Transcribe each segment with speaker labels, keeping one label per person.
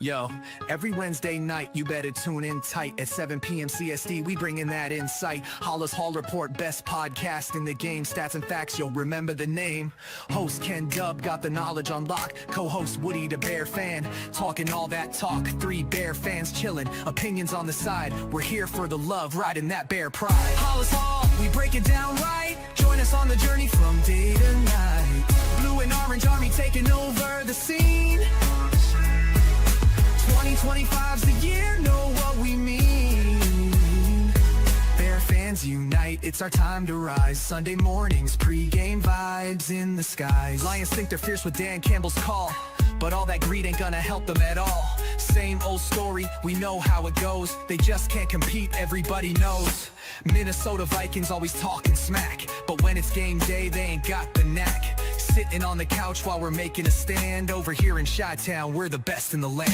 Speaker 1: Yo, every Wednesday night, you better tune in tight at 7 p.m. CST. We bring in that insight. Halas Hall Report, best podcast in the game. Stats and facts, you'll remember the name. Host Ken Dub got the knowledge on lock. Co-host Woody the Bear fan, talking all that talk. 3 Bear fans chilling, opinions on the side. We're here for the love, riding that Bear pride. Halas Hall, we break it down right. Join us on the journey from day to night. Blue and orange army taking over the scene. 2025's the year, know what we mean. Bear fans unite, it's our time to rise. Sunday mornings, pre-game vibes in the skies. Lions think they're fierce with Dan Campbell's call, but all that greed ain't gonna help them at all. Same old story, we know how it goes. They just can't compete, everybody knows. Minnesota Vikings always talking smack, but when it's game day, they ain't got the knack. Sitting on the couch while we're making a stand. Over here in Chi-Town, we're the best in the land.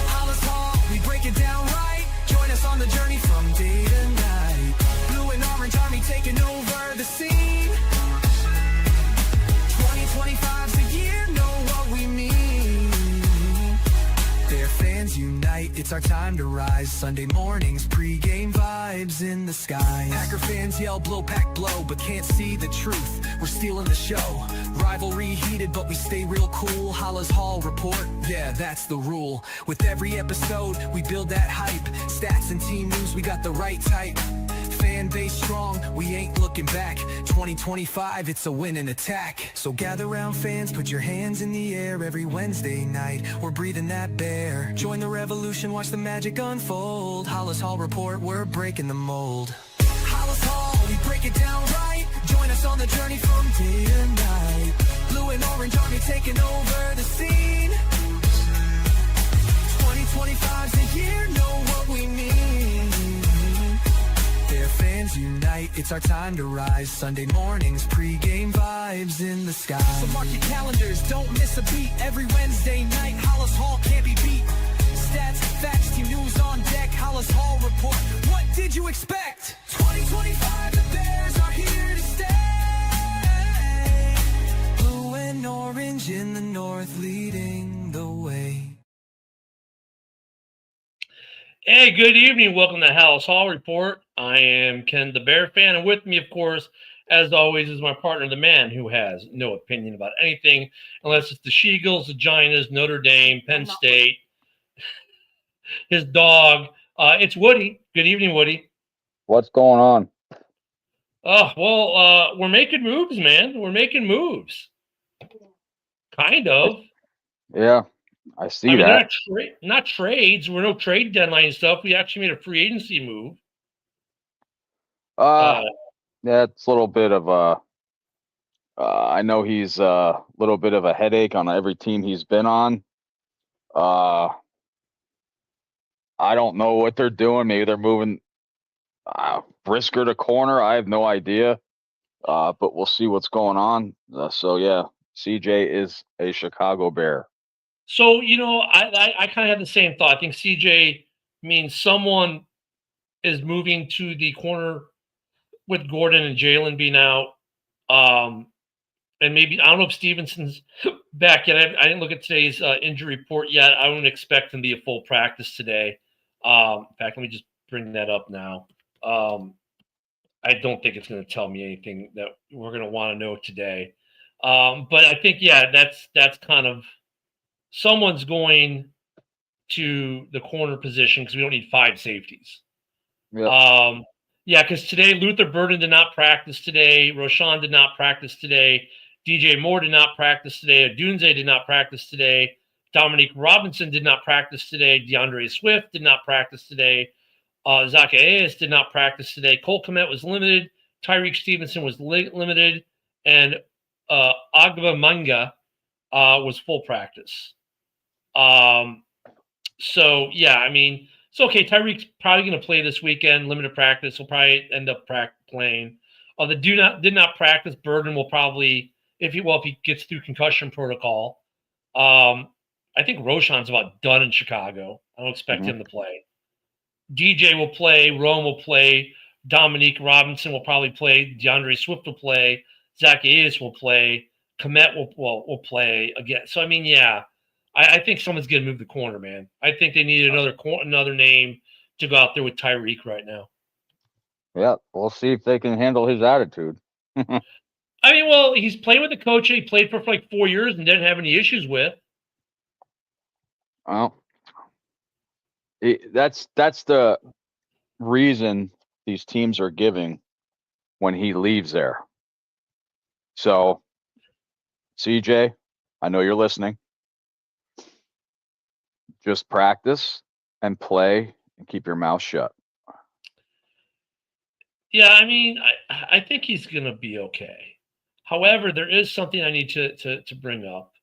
Speaker 1: Halas Hall, we break it down right. Join us on the journey from day to night. Blue and orange army taking over the scene. 2025's the year, know what we mean. Bear fans unite, it's our time to rise. Sunday mornings, pre-game vibes in the skies. Packer fans yell blow pack blow, but can't see the truth. We're stealing the show. Rivalry heated, but we stay real cool. Halas Hall Report, yeah, that's the rule. With every episode, we build that hype. Stats and team news, we got the right type. Fan base strong, we ain't looking back. 2025, it's a win and attack. So gather round fans, put your hands in the air. Every Wednesday night, we're breathing that bear. Join the revolution, watch the magic unfold. Halas Hall Report, we're breaking the mold. Halas Hall, we break it down right. Join us on the journey from day to night. Blue and orange army taking over the scene. 2025's the year, know what we mean. Bear fans unite, it's our time to rise. Sunday mornings, pre-game vibes in the sky. So mark your calendars, don't miss a beat. Every Wednesday night, Halas Hall can't be beat. Stats, facts, team news on deck. Halas Hall Report, what did you expect? 2025, the Bears are here to stay. Blue and orange in the north, leading the way.
Speaker 2: Hey, good evening. Welcome to Halas Hall Report. I am Ken the Bear fan, and with me, of course, as always, is my partner, the man who has no opinion about anything unless it's the She-Eagles, the Giants, Notre Dame, Penn State, his dog. It's Woody. Good evening, Woody.
Speaker 3: What's going on?
Speaker 2: Oh, well, we're making moves, man. We're making moves. Kind of.
Speaker 3: Yeah, I see
Speaker 2: I mean,
Speaker 3: that.
Speaker 2: not trades. We're no trade deadline stuff. We actually made a free agency move.
Speaker 3: Yeah, it's a little bit of I know he's a little bit of a headache on every team he's been on. I don't know what they're doing. Maybe they're moving Brisker to corner. I have no idea. But we'll see what's going on. So yeah, CJ is a Chicago Bear.
Speaker 2: So, I kind of have the same thought. I think CJ means someone is moving to the corner with Gordon and Jalen being out. And maybe, I don't know if Stevenson's back yet. I didn't look at today's injury report yet. I wouldn't expect him to be a full practice today. In fact, let me just bring that up now. I don't think it's going to tell me anything that we're going to want to know today. But I think, yeah, that's kind of someone's going to the corner position because we don't need 5 safeties.
Speaker 3: Yep.
Speaker 2: Yeah, because today Luther Burden did not practice today. Roshan did not practice today. DJ Moore did not practice today. Adunze did not practice today. Dominique Robinson did not practice today. DeAndre Swift did not practice today. Zacchaeus did not practice today. Cole Kmet was limited. Tyreek Stevenson was limited. And Agba Manga was full practice. So, yeah, I mean, it's okay. Tyreek's probably going to play this weekend, limited practice. He'll probably end up playing. Did not practice. Burden will probably, if he gets through concussion protocol. I think Roshan's about done in Chicago. I don't expect him to play. DJ will play. Rome will play. Dominique Robinson will probably play. DeAndre Swift will play. Zacchaeus will play. Komet will play again. So, I mean, yeah. I think someone's going to move the corner, man. I think they need another name to go out there with Tyreek right now.
Speaker 3: Yeah, we'll see if they can handle his attitude.
Speaker 2: I mean, well, he's playing with a coach he played for like 4 years and didn't have any issues with.
Speaker 3: Well, that's the reason these teams are giving when he leaves there. So, CJ, I know you're listening. Just practice and play and keep your mouth shut.
Speaker 2: Yeah, I mean, I think he's going to be okay. However, there is something I need to bring up,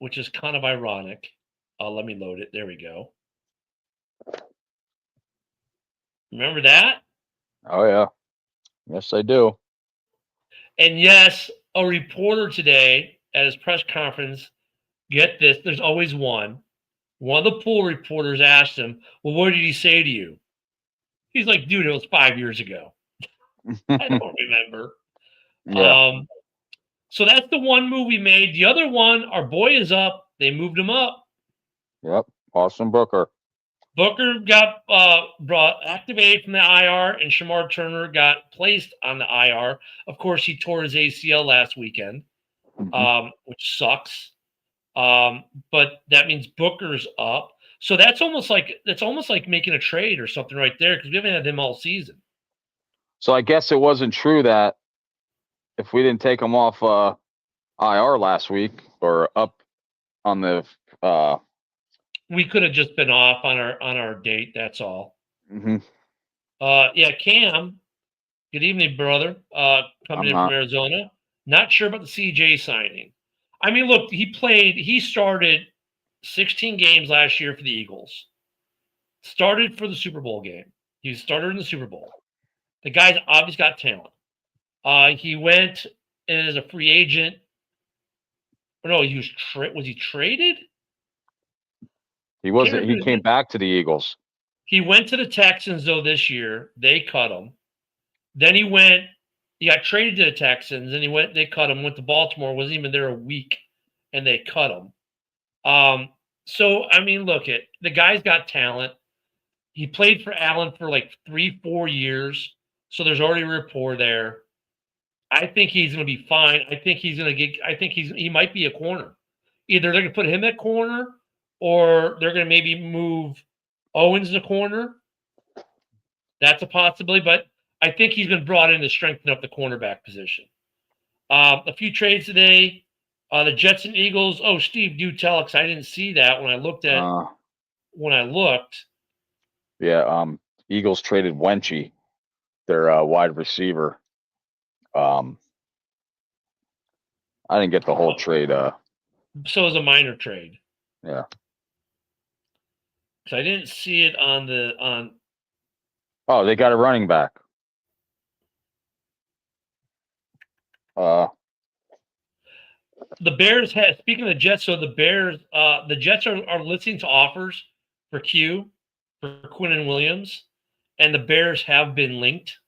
Speaker 2: which is kind of ironic. Let me load it. There we go. Remember that?
Speaker 3: Oh, yeah. Yes, I do.
Speaker 2: And yes, a reporter today at his press conference, get this, there's always one. One of the pool reporters asked him, well, what did he say to you? He's like, dude, it was 5 years ago. I don't remember.
Speaker 3: Yeah.
Speaker 2: So that's the one move we made. The other one, our boy is up. They moved him up.
Speaker 3: Yep. Austin Booker.
Speaker 2: Booker got activated from the IR, and Shamar Turner got placed on the IR. Of course, he tore his ACL last weekend, which sucks. But that means Booker's up. So that's almost like making a trade or something right there, because we haven't had him all season.
Speaker 3: So I guess it wasn't true that if we didn't take him off IR last week or up on the
Speaker 2: we could have just been off on our date. That's all.
Speaker 3: Mm-hmm.
Speaker 2: Yeah, Cam. Good evening, brother. Coming in from Arizona. Not sure about the CJ signing. I mean, look, he started 16 games last year for the Eagles. Started for the Super Bowl game. He started in the Super Bowl. The guy's obviously got talent. He went as a free agent. No, he was he traded?
Speaker 3: He wasn't. He came back to the Eagles.
Speaker 2: He went to the Texans though this year. They cut him. Then he got traded to the Texans, and they cut him, went to Baltimore, wasn't even there a week, and they cut him. So, I mean, look, the guy's got talent. He played for Allen for like 3-4 years, so there's already rapport there. I think he's going to be fine. I think he might be a corner. Either they're going to put him at corner, or they're going to maybe move Owens to corner. That's a possibility, but I think he's been brought in to strengthen up the cornerback position. A few trades today. The Jets and Eagles. Oh, Steve, do tell, because I didn't see that when I looked.
Speaker 3: Yeah, Eagles traded Wenchie, their wide receiver. I didn't get the whole trade.
Speaker 2: So it was a minor trade.
Speaker 3: Yeah.
Speaker 2: So I didn't see it on.
Speaker 3: Oh, they got a running back.
Speaker 2: The Bears had, speaking of the Jets, so the Jets are listening to offers for Quinnen Williams, and the Bears have been linked.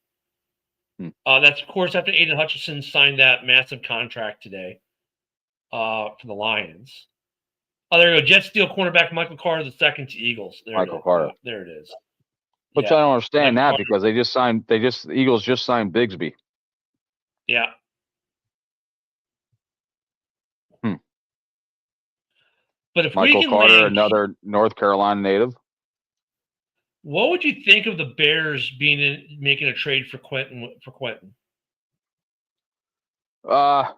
Speaker 2: That's, of course, after Aiden Hutchinson signed that massive contract today for the Lions. Oh, there you go. Jets steal cornerback Michael Carter II to Eagles.
Speaker 3: Michael Carter.
Speaker 2: There it is.
Speaker 3: Which I don't understand that, because the Eagles just signed Bigsby.
Speaker 2: Yeah. But if
Speaker 3: Michael
Speaker 2: we can
Speaker 3: Carter, another North Carolina native.
Speaker 2: What would you think of the Bears making a trade for Quentin?
Speaker 3: I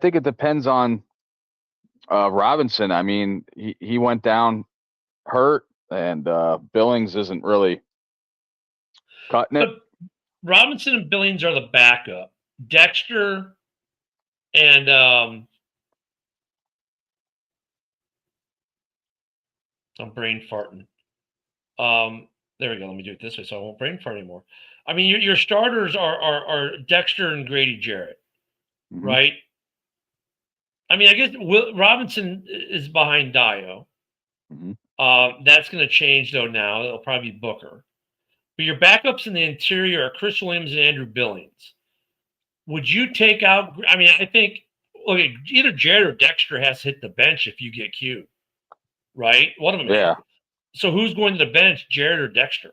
Speaker 3: think it depends on Robinson. I mean, he went down hurt, and Billings isn't really cutting it.
Speaker 2: But Robinson and Billings are the backup. Dexter and I'm brain farting. There we go. Let me do it this way so I won't brain fart anymore. I mean, your starters are Dexter and Grady Jarrett, right? I mean, I guess Robinson is behind Dio. That's going to change, though, now. It'll probably be Booker. But your backups in the interior are Chris Williams and Andrew Billings. would you take out? I mean, I think okay, either Jared or Dexter has to hit the bench if you get Q, right? One of them.
Speaker 3: Yeah.
Speaker 2: So who's going to the bench, Jared or Dexter?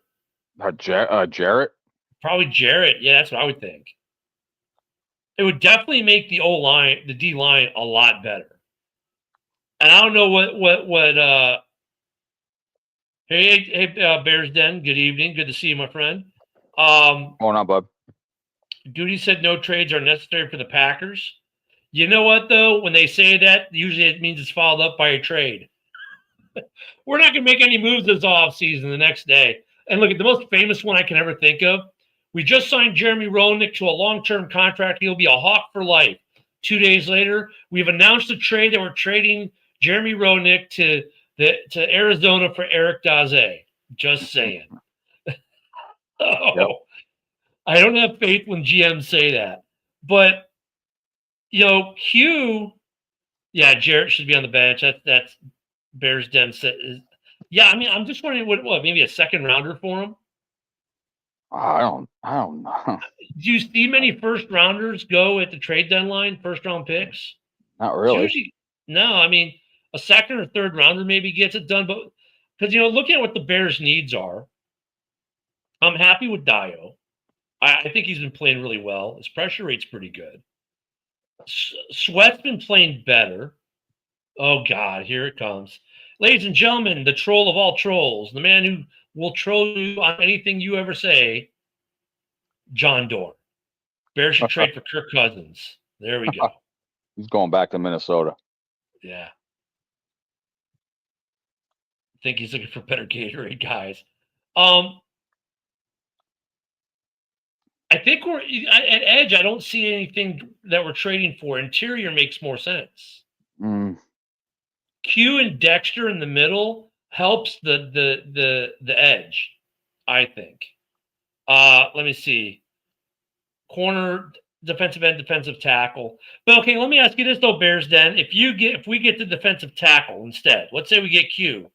Speaker 3: Jarrett.
Speaker 2: Probably Jarrett. Yeah, that's what I would think. It would definitely make the O line, the D line, a lot better. And I don't know what. Hey, Bears Den. Good evening. Good to see you, my friend.
Speaker 3: Going on, bud?
Speaker 2: Duty said no trades are necessary for the Packers. You know what, though? When they say that, usually it means it's followed up by a trade. We're not going to make any moves this offseason the next day. And look, at the most famous one I can ever think of, we just signed Jeremy Roenick to a long-term contract. He'll be a Hawk for life. 2 days later, we've announced a trade that we're trading Jeremy Roenick to Arizona for Eric Daze. Just saying. Yep. I don't have faith when GMs say that. But, Q, yeah, Jarrett should be on the bench. That's Bears Den. Yeah, I mean, I'm just wondering what maybe a second rounder for him?
Speaker 3: I don't know.
Speaker 2: Do you see many first rounders go at the trade deadline, first round picks?
Speaker 3: Not really.
Speaker 2: Usually, no, I mean, a second or third rounder maybe gets it done, but because looking at what the Bears' needs are, I'm happy with Dio. I think he's been playing really well. His pressure rate's pretty good. Sweat's been playing better. Oh God, here it comes, ladies and gentlemen, the troll of all trolls, the man who will troll you on anything you ever say, John Dorn. Bears should trade for Kirk Cousins. There we go.
Speaker 3: He's going back to Minnesota.
Speaker 2: Yeah. I think he's looking for better Gatorade guys. I think we're at edge. I don't see anything that we're trading for. Interior makes more sense. Q and Dexter in the middle helps the edge, I think. Let me see. Corner, defensive end, defensive tackle. But okay, let me ask you this though, Bears Den. If we get the defensive tackle instead, let's say we get Q.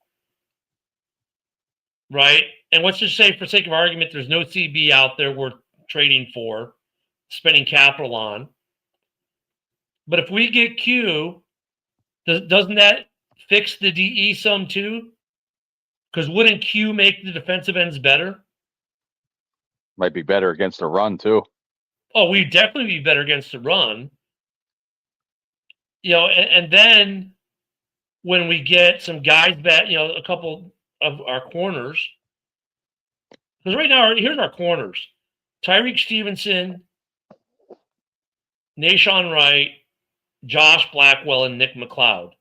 Speaker 2: Right? And let's just say for sake of argument, there's no CB out there we're trading for, spending capital on. But if we get Q, doesn't that fix the DE some too? Because wouldn't Q make the defensive ends better?
Speaker 3: Might be better against the run too.
Speaker 2: Oh, we'd definitely be better against the run. And then when we get some guys back, a couple of our corners. Because right now, here's our corners. Tyreek Stevenson, Nashawn Wright, Josh Blackwell, and Nick McLeod.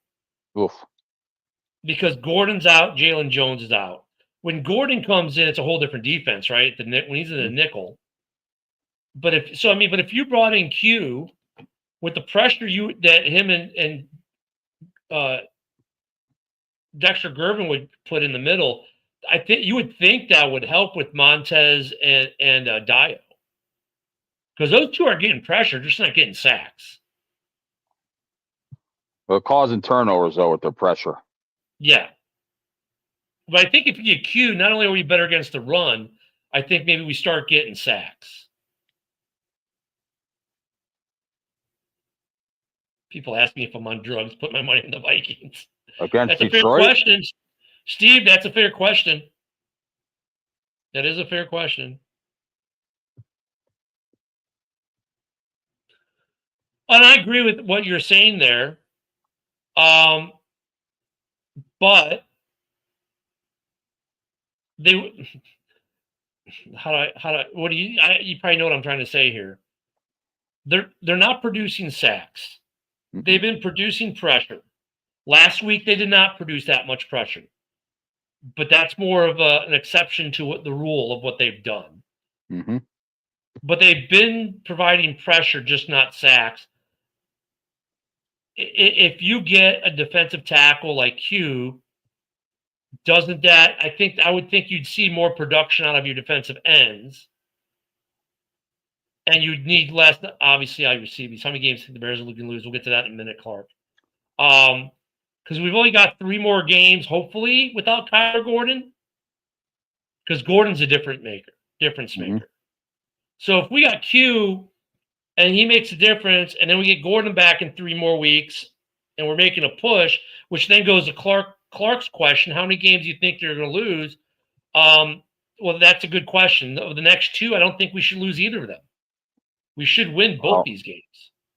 Speaker 3: Oof. Because
Speaker 2: Gordon's out, Jalen Jones is out. When Gordon comes in, it's a whole different defense, right? When he's in the nickel. But if you brought in Q with the pressure that him and Dexter Gervin would put in the middle, I think you would think that would help with Montez and Dio, because those two are getting pressure, just not getting sacks.
Speaker 3: Well, causing turnovers though with their pressure.
Speaker 2: Yeah, but I think if you get Q, not only are we better against the run, I think maybe we start getting sacks. People ask me if I'm on drugs. Put my money in the Vikings.
Speaker 3: Against
Speaker 2: That's a
Speaker 3: Detroit?
Speaker 2: fair question, Steve. That's a fair question. That is a fair question. And I agree with what you're saying there. But you probably know what I'm trying to say here. They're not producing sacks. Mm-hmm. They've been producing pressure. Last week, they did not produce that much pressure. But that's more of an exception to the rule of what they've done.
Speaker 3: Mm-hmm.
Speaker 2: But they've been providing pressure, just not sacks. If you get a defensive tackle like Q, I would think you'd see more production out of your defensive ends. And you'd need less, obviously, out of your CBs. How many games the Bears are looking to lose? We'll get to that in a minute, Clark. Because we've only got 3 more games, hopefully, without Kyler Gordon. Because Gordon's a difference maker.
Speaker 3: Mm-hmm.
Speaker 2: So if we got Q, and he makes a difference. And then we get Gordon back in 3 more weeks, and we're making a push, which then goes to Clark's question: how many games do you think they're going to lose? Well, that's a good question. Of the next 2, I don't think we should lose either of them. We should win both these games.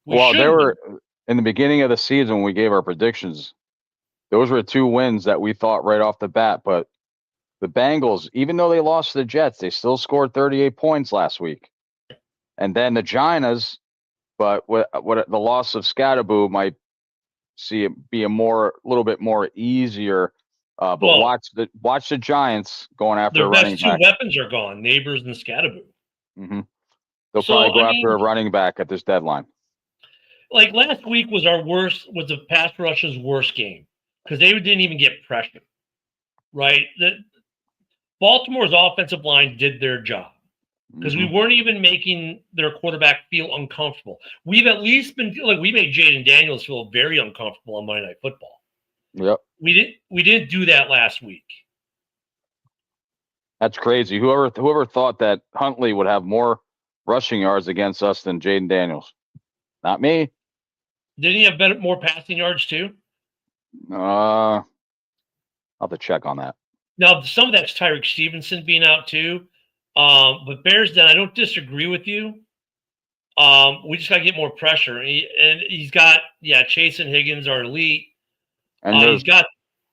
Speaker 3: There were in the beginning of the season when we gave our predictions. Those were 2 wins that we thought right off the bat. But the Bengals, even though they lost to the Jets, they still scored 38 points last week. And then the Giants, but what the loss of Scatterboo might see it be a little bit more easier. But watch the Giants going after a running back.
Speaker 2: Their best 2 weapons are gone, Neighbors and Scatterboo.
Speaker 3: Mm-hmm. They'll probably go after a running back at this deadline.
Speaker 2: Like last week was the pass rush's worst game because they didn't even get pressure, right? Baltimore's offensive line did their job because we weren't even making their quarterback feel uncomfortable. We've at least been we made Jaden Daniels feel very uncomfortable on Monday Night Football.
Speaker 3: Yep.
Speaker 2: We didn't do that last week.
Speaker 3: That's crazy. Whoever thought that Huntley would have more rushing yards against us than Jaden Daniels? Not me.
Speaker 2: Didn't he have more passing yards too?
Speaker 3: I'll have to check on that.
Speaker 2: Now, some of that's Tyreek Stevenson being out too. But Bears Den, I don't disagree with you. We just got to get more pressure. He's got, Chase and Higgins are elite. And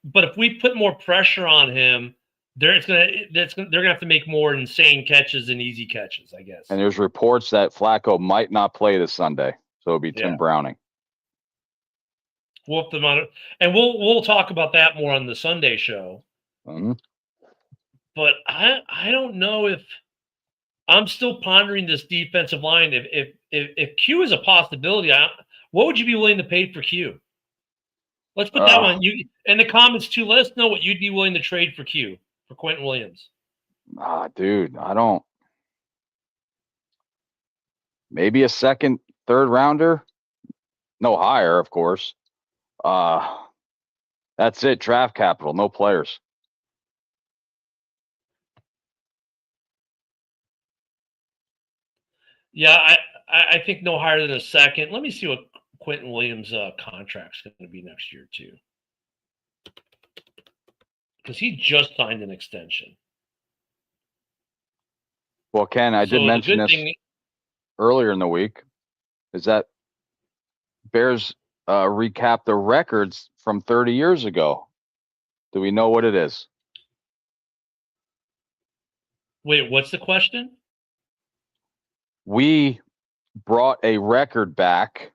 Speaker 2: but if we put more pressure on him, they're gonna have to make more insane catches than easy catches, I guess.
Speaker 3: And there's reports that Flacco might not play this Sunday, so it'll be Tim Browning.
Speaker 2: We'll have to and we'll talk about that more on the Sunday show.
Speaker 3: Mm-hmm.
Speaker 2: But I don't know if I'm still pondering this defensive line. If Q is a possibility, what would you be willing to pay for Q? Let's put that one. You in the comments too. Let us know what you'd be willing to trade for Q for Quentin Williams.
Speaker 3: Dude, I don't. Maybe a second, third rounder. No higher, of course. That's it. Draft capital, no players.
Speaker 2: Yeah, I think no higher than a second. Let me see what Quentin Williams' contract's going to be next year too, because he just signed an extension.
Speaker 3: Well, Ken, I did mention this earlier in the week. Is that Bears recap the records from 30 years ago? Do we know what it is?
Speaker 2: Wait, what's the question?
Speaker 3: We brought a record back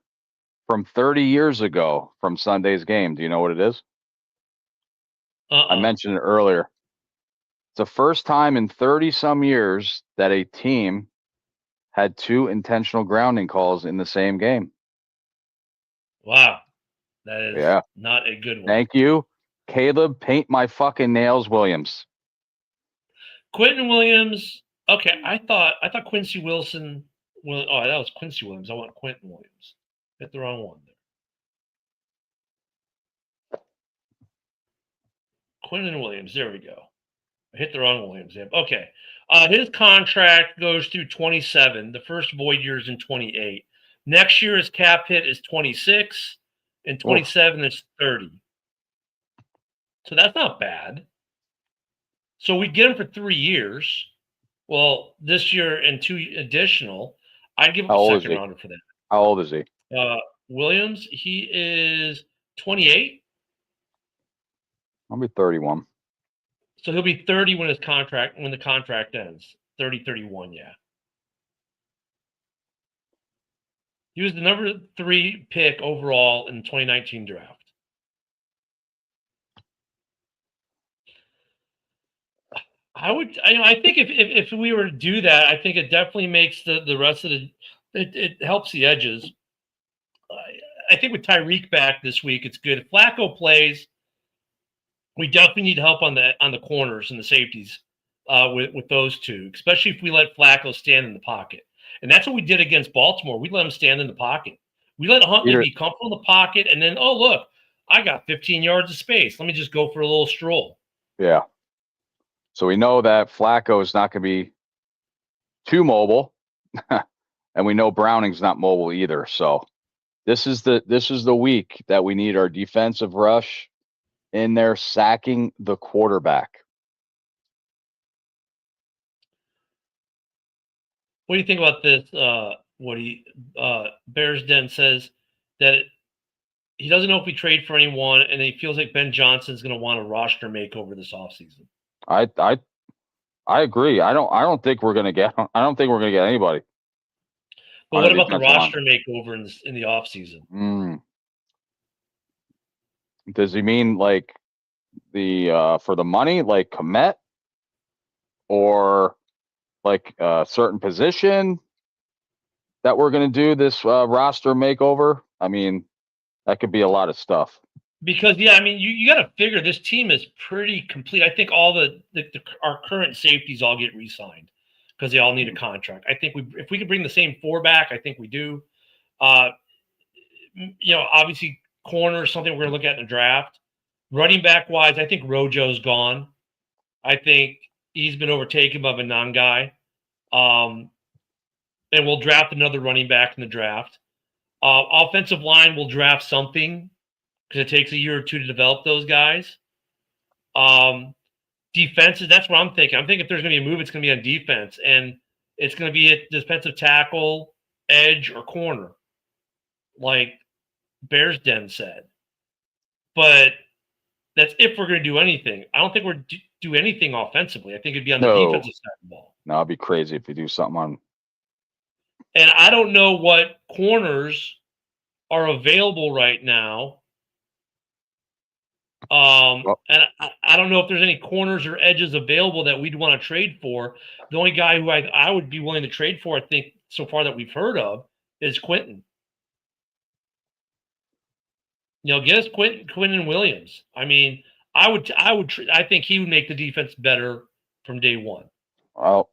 Speaker 3: from 30 years ago from Sunday's game. Do you know what it is? I mentioned it earlier. It's the first time in 30-some years that a team had 2 intentional grounding calls in the same game.
Speaker 2: Wow. That is not a good one.
Speaker 3: Thank you. Caleb, paint my fucking nails, Williams.
Speaker 2: Quentin Williams. Okay, I thought Quincy Wilson. Well, that was Quincy Williams. I want Quentin Williams. Hit the wrong one there. Quentin Williams. There we go. I hit the wrong Williams. Okay. His contract goes through 27. The first void year is in 28. Next year, his cap hit is 26, and 27 is 30. So that's not bad. So we get him for 3 years. Well, this year and 2 additional. I'd give him a second rounder for that.
Speaker 3: How old is he?
Speaker 2: Williams, he is 28.
Speaker 3: I'll be 31.
Speaker 2: So he'll be 30 when the contract ends. 30, 31, yeah. He was the number 3 pick overall in the 2019 draft. I think if we were to do that, I think it definitely makes the rest of it helps the edges. I think with Tyreek back this week, it's good. If Flacco plays, we definitely need help on the corners and the safeties with those 2, especially if we let Flacco stand in the pocket. And that's what we did against Baltimore. We let him stand in the pocket. We let Huntley be comfortable in the pocket, and then, oh, look, I got 15 yards of space. Let me just go for a little stroll.
Speaker 3: Yeah. So we know that Flacco is not going to be too mobile, and we know Browning's not mobile either. So this is the week that we need our defensive rush in there sacking the quarterback.
Speaker 2: What do you think about this? Bears Den says that he doesn't know if we trade for anyone, and he feels like Ben Johnson's going to want a roster makeover this offseason.
Speaker 3: I agree. I don't think we're gonna get anybody.
Speaker 2: But what about the roster makeover in the offseason?
Speaker 3: Does he mean like the for the money, like Komet, or like a certain position that we're gonna do this roster makeover? I mean, that could be a lot of stuff.
Speaker 2: Because I mean, you got to figure this team is pretty complete. I think all our current safeties all get re-signed because they all need a contract. I think if we could bring the same four back, I think we do. Obviously corner is something we're going to look at in the draft. Running back wise, I think Rojo's gone. I think he's been overtaken by the non-guy. And we'll draft another running back in the draft. Offensive line, we'll draft something because it takes a year or two to develop those guys. Defenses, that's what I'm thinking. I'm thinking if there's going to be a move, it's going to be on defense. And it's going to be a defensive tackle, edge, or corner, like Bears Den said. But that's if we're going to do anything. I don't think we're do anything offensively. I think it'd be on the defensive side of the ball.
Speaker 3: No, it'd be crazy if we do something on.
Speaker 2: And I don't know what corners are available right now. And I don't know if there's any corners or edges available that we'd want to trade for. The only guy who I would be willing to trade for, I think, so far that we've heard of, is Quentin. Get us Quentin Williams. I mean, I think he would make the defense better from day one.
Speaker 3: Well,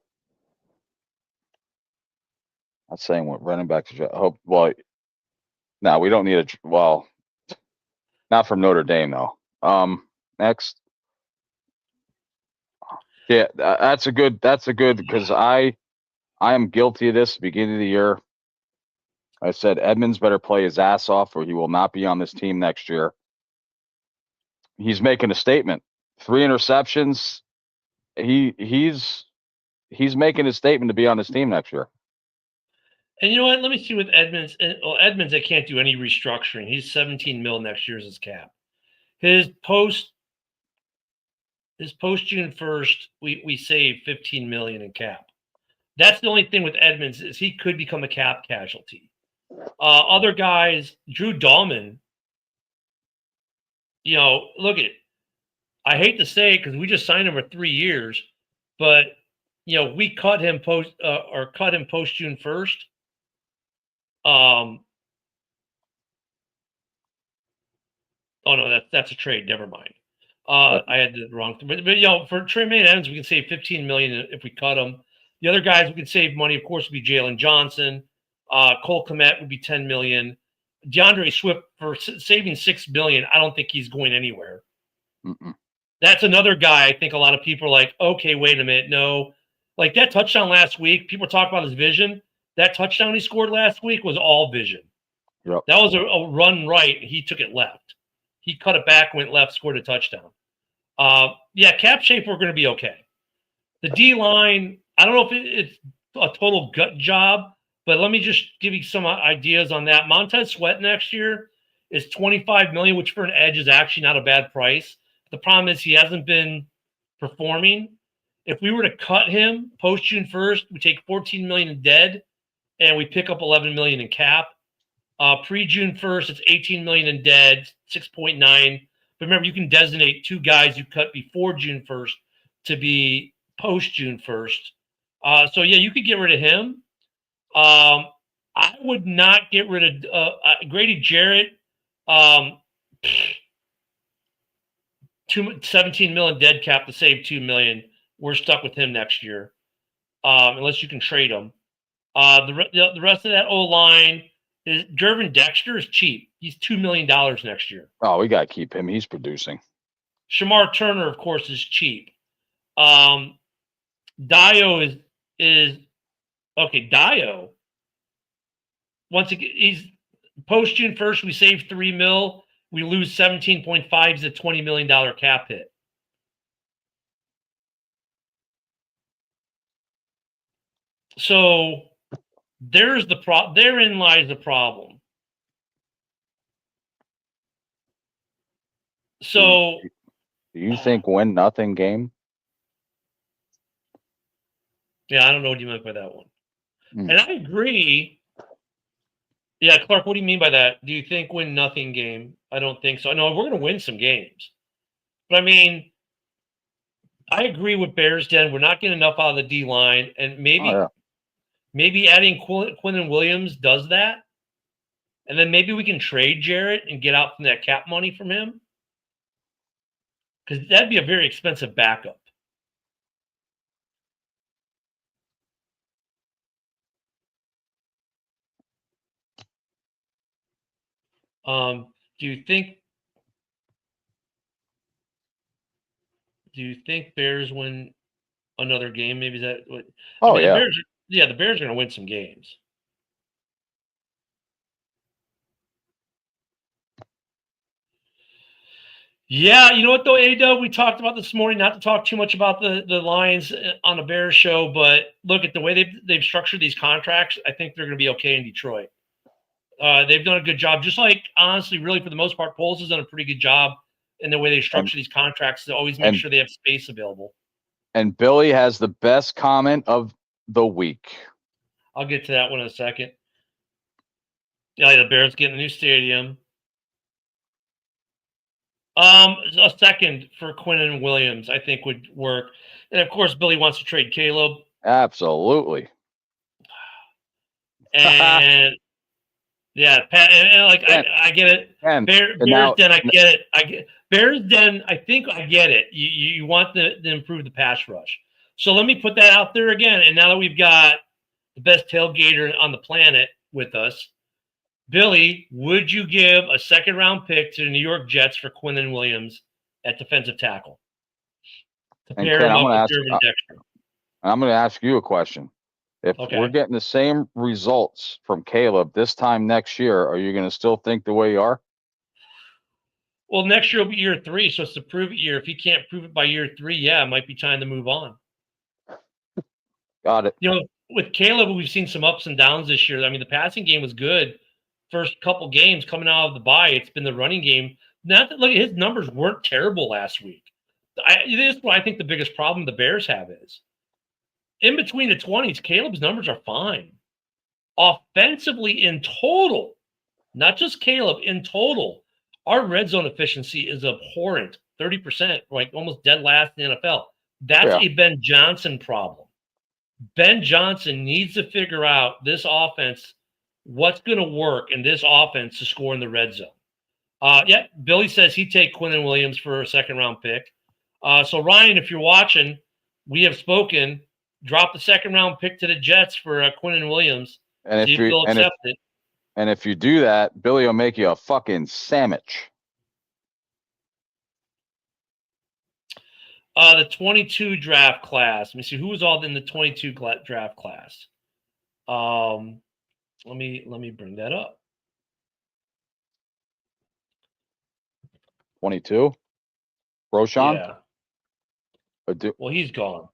Speaker 3: not saying what running backs. Well, no, we don't need not from Notre Dame though. Next. Yeah, that's a good because I am guilty of this at the beginning of the year. I said Edmonds better play his ass off or he will not be on this team next year. He's making a statement. 3 interceptions. He's making a statement to be on this team next year.
Speaker 2: And you know what? Let me see with Edmonds. Edmonds, I can't do any restructuring. He's $17 million next year as his cap. His post June 1st, we saved $15 million in cap. That's the only thing with Edmonds is he could become a cap casualty. Other guys, Drew Dahlman, look at it. I hate to say it because we just signed him for 3 years, but we cut him post June 1st. Oh no, that's a trade. Never mind. I had the wrong thing. But for Tremaine Edmonds, we can save $15 million if we cut him. The other guys we can save money, of course, would be Jalen Johnson. Cole Kmet would be $10 million. DeAndre Swift for saving $6 million. I don't think he's going anywhere.
Speaker 3: Mm-mm.
Speaker 2: That's another guy. I think a lot of people are like, okay, wait a minute, no. Like that touchdown last week, people talk about his vision. That touchdown he scored last week was all vision.
Speaker 3: Yep.
Speaker 2: That was a run right. He took it left. He cut it back, went left, scored a touchdown. Cap shape, we're going to be okay. The D-line, I don't know if it's a total gut job, but let me just give you some ideas on that. Montez Sweat next year is $25 million, which for an edge is actually not a bad price. The problem is he hasn't been performing. If we were to cut him post June 1st, we take $14 million in dead, and we pick up $11 million in cap. Pre-June 1st, it's $18 million in dead, 6.9. But remember, you can designate 2 guys you cut before June 1st to be post-June 1st. You could get rid of him. I would not get rid of Grady Jarrett. $17 million dead cap to save $2 million. We're stuck with him next year, unless you can trade him. The rest of that O-line is Jervin Dexter is cheap. He's $2 million next year.
Speaker 3: Oh, we got to keep him. He's producing.
Speaker 2: Shamar Turner, of course, is cheap. Dio is okay. Dio he's post June 1st, we save $3 million. We lose 17.5 is a $20 million cap hit. So therein lies the problem. So
Speaker 3: do you think win nothing game?
Speaker 2: Yeah, I don't know what you meant by that one.
Speaker 3: Mm.
Speaker 2: And I agree. Yeah, Clark, what do you mean by that? Do you think win nothing game? I don't think so. No, we're going to win some games. But I mean, I agree with Bears Den. We're not getting enough out of the D line, and maybe adding Quinnen Williams does that, and then maybe we can trade Jarrett and get out from that cap money from him, because that'd be a very expensive backup. Do you think Bears win another game? Maybe is that what?
Speaker 3: Oh,
Speaker 2: the
Speaker 3: yeah.
Speaker 2: Bears. Yeah, the Bears are going to win some games. Yeah, you know what though, A-Dub, we talked about this morning, not to talk too much about the Lions on the Bears show, but look at the way they've structured these contracts. I think they're going to be okay in Detroit. They've done a good job, just like, honestly, really, for the most part, Poles has done a pretty good job in the way they structure these contracts to always make sure they have space available.
Speaker 3: And Billy has the best comment of the week.
Speaker 2: I'll get to that one in a second. Yeah, the Bears getting a new stadium. A second for Quinnen Williams, I think, would work. And of course, Billy wants to trade Caleb.
Speaker 3: Absolutely.
Speaker 2: And yeah, Pat, and like I get it. Bears Den, I get it. Bears Den, I think I get it. You want to improve the pass rush. So let me put that out there again. And now that we've got the best tailgater on the planet with us, Billy, would you give a second-round pick to the New York Jets for Quinnen Williams at defensive tackle? To pair him up with Jeremy Dexter.
Speaker 3: I'm going to ask you a question. If we're getting the same results from Caleb this time next year, are you going to still think the way you are?
Speaker 2: Well, next year will be year 3, so it's the prove it year. If he can't prove it by year 3, yeah, it might be time to move on.
Speaker 3: Got it.
Speaker 2: You know, with Caleb, we've seen some ups and downs this year. I mean, the passing game was good. First couple games coming out of the bye, it's been the running game. Not that, look, his numbers weren't terrible last week. This is what I think the biggest problem the Bears have is in between the 20s, Caleb's numbers are fine. Offensively in total, not just Caleb, in total, our red zone efficiency is abhorrent, 30%, like almost dead last in the NFL. That's a Ben Johnson problem. Ben Johnson needs to figure out this offense, what's going to work in this offense to score in the red zone. Yeah, Billy says he'd take Quinnen Williams for a second-round pick. So, Ryan, if you're watching, we have spoken. Drop the second-round pick to the Jets for Quinnen Williams.
Speaker 3: And if you do that, Billy will make you a fucking sandwich.
Speaker 2: The 22 draft class. Let me see who was all in the 22 draft class. Let me bring that up.
Speaker 3: 22? Roshan?
Speaker 2: Yeah. Well, he's gone.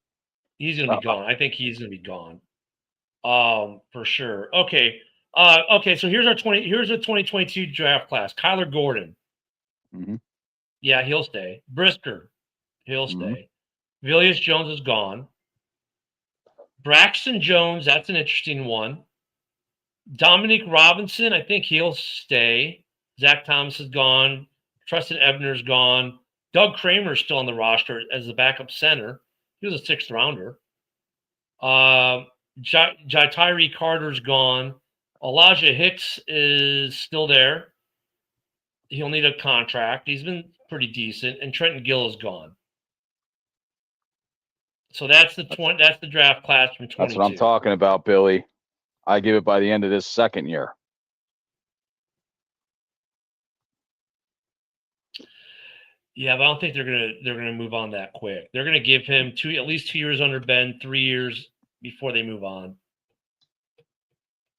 Speaker 2: He's going to be gone. I think he's going to be gone. For sure. Okay. Okay. So here's the 2022 draft class. Kyler Gordon.
Speaker 3: Mm-hmm.
Speaker 2: Yeah, he'll stay. Brisker. He'll stay. Villius Jones is gone. Braxton Jones. That's an interesting one. Dominic Robinson. I think he'll stay. Zach Thomas is gone. Tristan Ebner's gone. Doug Kramer's still on the roster as the backup center. He was a 6th rounder. Tyree Carter's gone. Elijah Hicks is still there. He'll need a contract. He's been pretty decent. And Trenton Gill is gone. So that's the draft class from 22.
Speaker 3: That's what I'm talking about, Billy. I give it by the end of this second year.
Speaker 2: Yeah, but I don't think they're gonna move on that quick. They're gonna give him at least 2 years under Ben, 3 years before they move on.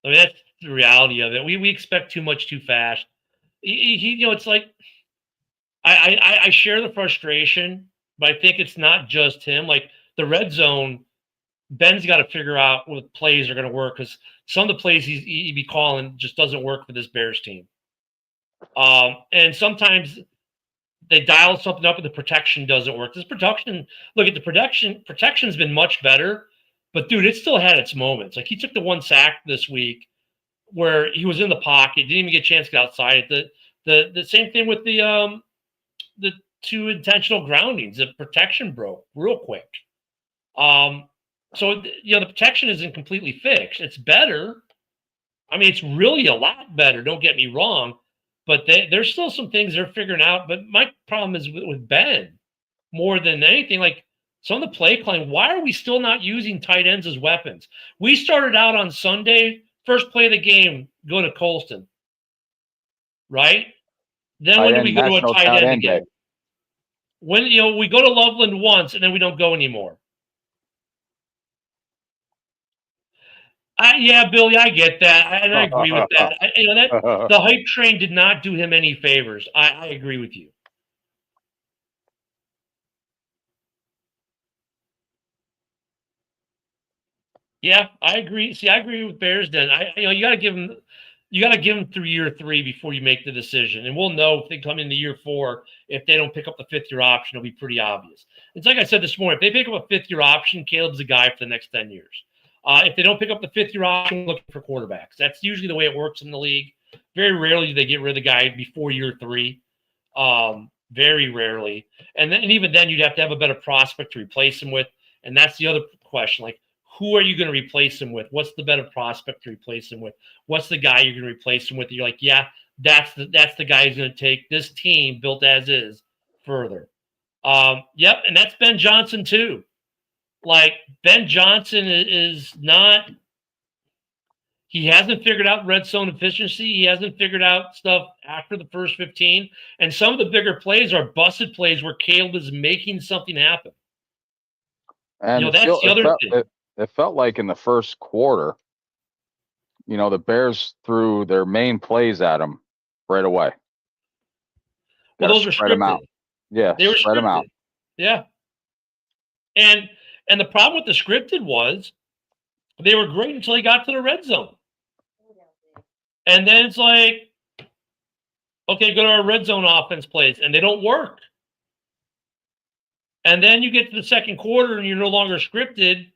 Speaker 2: I mean, the reality of it. We expect too much too fast. He it's like I share the frustration, but I think it's not just him. Like the red zone, Ben's got to figure out what plays are going to work because some of the plays he be calling just doesn't work for this Bears team. And sometimes they dial something up and the protection doesn't work. This protection, look at the protection's been much better, but dude, it still had its moments. Like he took the one sack this week where he was in the pocket, didn't even get a chance to get outside. The same thing with the 2 intentional groundings. The protection broke real quick. So the protection isn't completely fixed. It's better. I mean, it's really a lot better. Don't get me wrong, but there's still some things they're figuring out. But my problem is with Ben more than anything. Like some of the play calling, why are we still not using tight ends as weapons? We started out on Sunday, first play of the game, go to Colston, right? Then when do we go to a tight end again? When we go to Loveland once and then we don't go anymore. Yeah, Billy, I get that, and I agree with that. The hype train did not do him any favors. I agree with you. Yeah, I agree. See, I agree with Bears. Then you got to give him through year 3 before you make the decision, and we'll know if they come into year 4. If they don't pick up the 5th-year option, it'll be pretty obvious. It's like I said this morning. If they pick up a 5th-year option, Caleb's the guy for the next 10 years. If they don't pick up the 5th-year option, looking for quarterbacks. That's usually the way it works in the league. Very rarely do they get rid of the guy before year 3. Very rarely. And even then, you'd have to have a better prospect to replace him with. And that's the other question. Like, who are you going to replace him with? What's the better prospect to replace him with? What's the guy you're going to replace him with? You're like, yeah, that's the guy who's going to take this team built as is further. Yep, and that's Ben Johnson too. Like Ben Johnson is not. He hasn't figured out red zone efficiency. He hasn't figured out stuff after the first 15. And some of the bigger plays are busted plays where Caleb is making something happen.
Speaker 3: And
Speaker 2: that's the other thing.
Speaker 3: It felt like in the first quarter, the Bears threw their main plays at him right away.
Speaker 2: Well, those are
Speaker 3: spread them out.
Speaker 2: scripted.
Speaker 3: Yeah,
Speaker 2: they were
Speaker 3: spread them out.
Speaker 2: Yeah. And the problem with the scripted was they were great until they got to the red zone. And then it's like, okay, go to our red zone offense plays, and they don't work. And then you get to the second quarter and you're no longer scripted.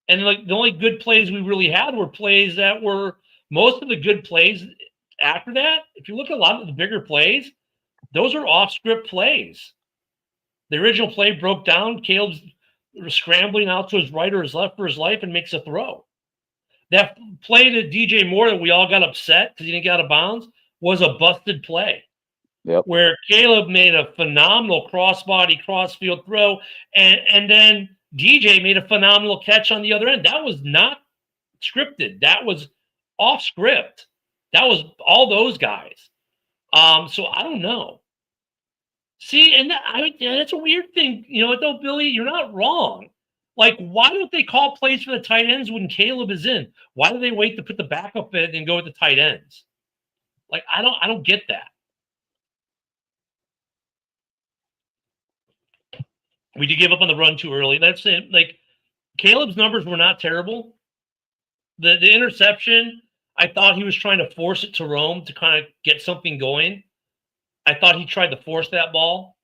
Speaker 2: And like the only good plays we really had were plays that were most of the good plays after that. If you look at a lot of the bigger plays, those are off script plays. The original play broke down. Caleb's scrambling out to his right or his left for his life and makes a throw. That play to DJ Moore that we all got upset because he didn't get out of bounds was a busted play.
Speaker 3: Yep.
Speaker 2: Where Caleb made a phenomenal crossbody, crossfield throw, and then DJ made a phenomenal catch on the other end. That was not scripted. That was off script. That was all those guys. So I don't know. See, and that's a weird thing. Though, Billy, you're not wrong. Like, why don't they call plays for the tight ends when Caleb is in? Why do they wait to put the backup in and go with the tight ends? Like, I don't get that. We did give up on the run too early. That's it. Like, Caleb's numbers were not terrible. The interception, I thought he was trying to force it to Rome to kind of get something going. I thought he tried to force that ball.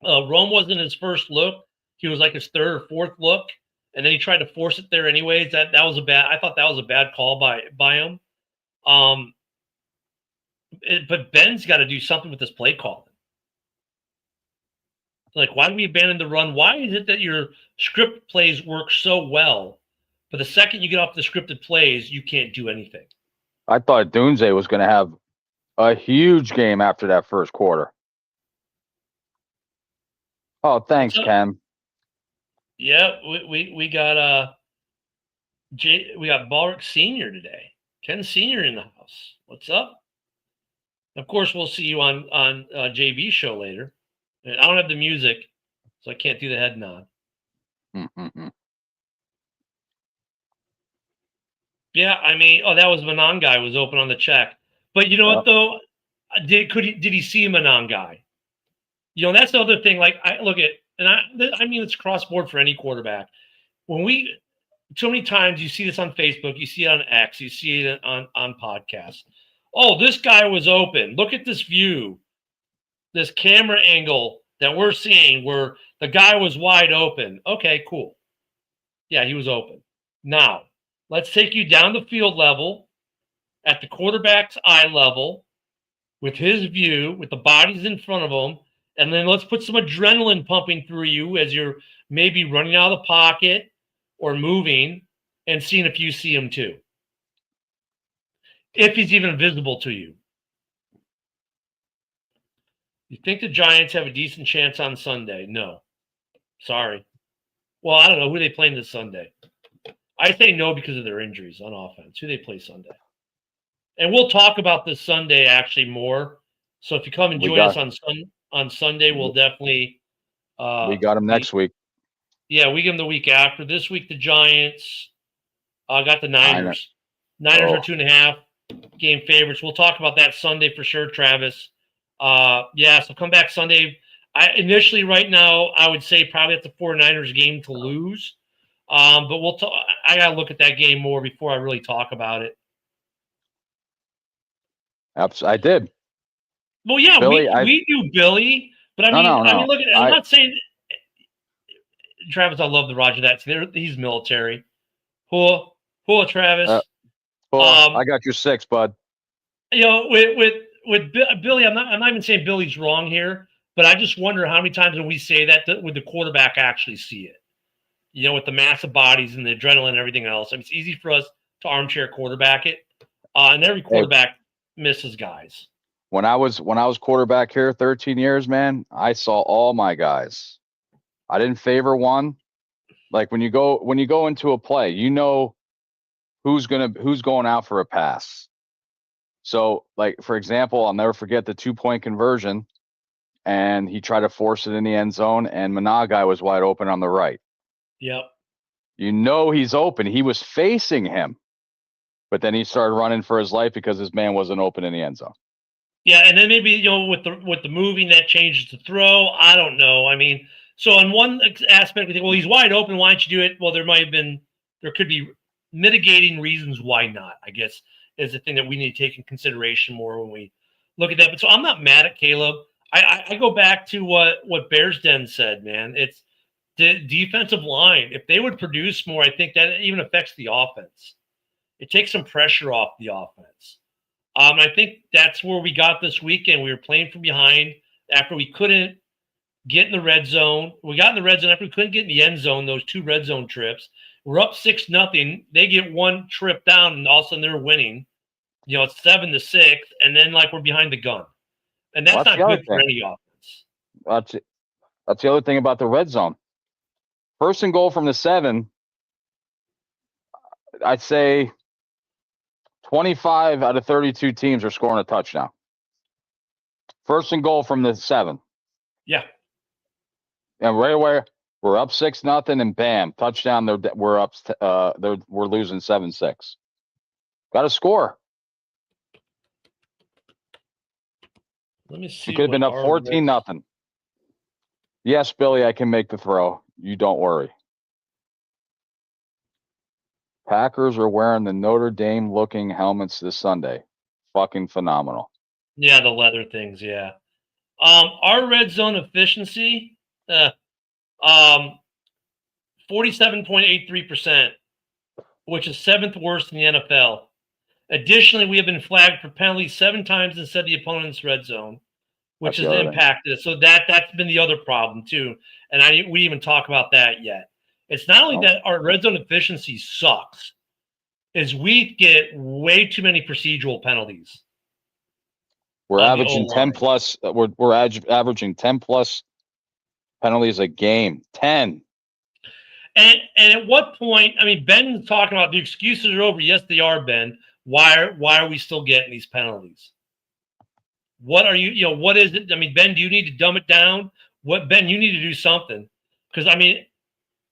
Speaker 2: Rome wasn't his first look. He was like his third or fourth look, and then he tried to force it there anyways. That was a bad. I thought that was a bad call by him. But Ben's got to do something with this play calling. Like, why do we abandon the run? Why is it that your script plays work so well, but the second you get off the scripted plays, you can't do anything?
Speaker 3: I thought Dunze was going to have a huge game after that first quarter. Oh, thanks, Ken.
Speaker 2: Yeah, we got we got Ballrick Senior today. Ken Senior in the house. What's up? Of course, we'll see you on JV show later. And I don't have the music, so I can't do the head nod.
Speaker 3: Mm-hmm.
Speaker 2: Yeah, I mean, that was Monangai was open on the check. But you know what though? Did he see Monangai? That's the other thing. Like I look at, and I mean, it's cross board for any quarterback. When we so many times you see this on Facebook, you see it on X, you see it on podcasts. Oh, this guy was open. Look at this view, this camera angle that we're seeing where the guy was wide open. Okay, cool. Yeah, he was open. Now, let's take you down the field level at the quarterback's eye level with his view, with the bodies in front of him, and then let's put some adrenaline pumping through you as you're maybe running out of the pocket or moving and seeing if you see him too. If he's even visible to you. You think the Giants have a decent chance on Sunday? No. Sorry. Well, I don't know who they playing this Sunday. I say no because of their injuries on offense. Who they play Sunday? And we'll talk about this Sunday actually more. So if you come and join us on Sunday, we'll definitely.
Speaker 3: We got them next week.
Speaker 2: Yeah, we get them the week after. This week the Giants got the Niners. Niners are 2.5 game favorites. We'll talk about that Sunday for sure, Travis. So come back Sunday. Initially right now, I would say probably at the 49ers game to lose. But we'll talk. I got to look at that game more before I really talk about it.
Speaker 3: I did.
Speaker 2: Well, yeah, Billy, we do Billy, but I mean, look at. I'm not saying, Travis. I love the Roger that. He's military. Who, Travis?
Speaker 3: I got your 6, bud.
Speaker 2: With Billy, I'm not even saying Billy's wrong here, but I just wonder how many times when we say that would the quarterback actually see it? With the massive bodies and the adrenaline and everything else. I mean, it's easy for us to armchair quarterback it, and every quarterback misses guys.
Speaker 3: When I was quarterback here 13 years, man, I saw all my guys. I didn't favor one. Like when you go into a play, who's going out for a pass. So, like for example, I'll never forget the 2-point conversion, and he tried to force it in the end zone, and Monangai was wide open on the right.
Speaker 2: Yep.
Speaker 3: He's open. He was facing him, but then he started running for his life because his man wasn't open in the end zone.
Speaker 2: Yeah, and then maybe with the moving that changes the throw. I don't know. I mean, so on one aspect we think, well, he's wide open. Why don't you do it? Well, there could be mitigating reasons why not. I guess is the thing that we need to take in consideration more when we look at that. But so I'm not mad at Caleb. I go back to what Bears Den said, man. It's the defensive line. If they would produce more, I think that even affects the offense. It takes some pressure off the offense. I think that's where we got this weekend. We were playing from behind after we couldn't get in the red zone. We got in the red zone after we couldn't get in the end zone, those 2 red zone trips. We're up 6-0. They get 1 trip down, and all of a sudden they're winning. It's 7-6, and then we're behind the gun. And that's not good for any offense.
Speaker 3: That's the other thing about the red zone. First and goal from the 7, I'd say 25 out of 32 teams are scoring a touchdown. First and goal from the 7.
Speaker 2: Yeah.
Speaker 3: And right away, we're up 6-0, and bam, touchdown. We're up. We're losing 7-6. Got to score.
Speaker 2: Let me see.
Speaker 3: You could have been up 14-0. Yes, Billy, I can make the throw. You don't worry. Packers are wearing the Notre Dame looking helmets this Sunday. Fucking phenomenal.
Speaker 2: Yeah, the leather things, yeah. Our red zone efficiency, 47.83%, which is 7th worst in the NFL. Additionally, we have been flagged for penalties 7 times instead of the opponent's red zone, which has impacted us. So that's been the other problem too. And we didn't even talk about that yet. It's not only that our red zone efficiency sucks, is we get way too many procedural penalties.
Speaker 3: We're averaging 10 plus. We're averaging 10 plus penalties a game. 10.
Speaker 2: And at what point? I mean, Ben's talking about the excuses are over. Yes, they are, Ben. Why are we still getting these penalties? What are you? What is it? I mean, Ben, do you need to dumb it down? Ben, you need to do something, because I mean,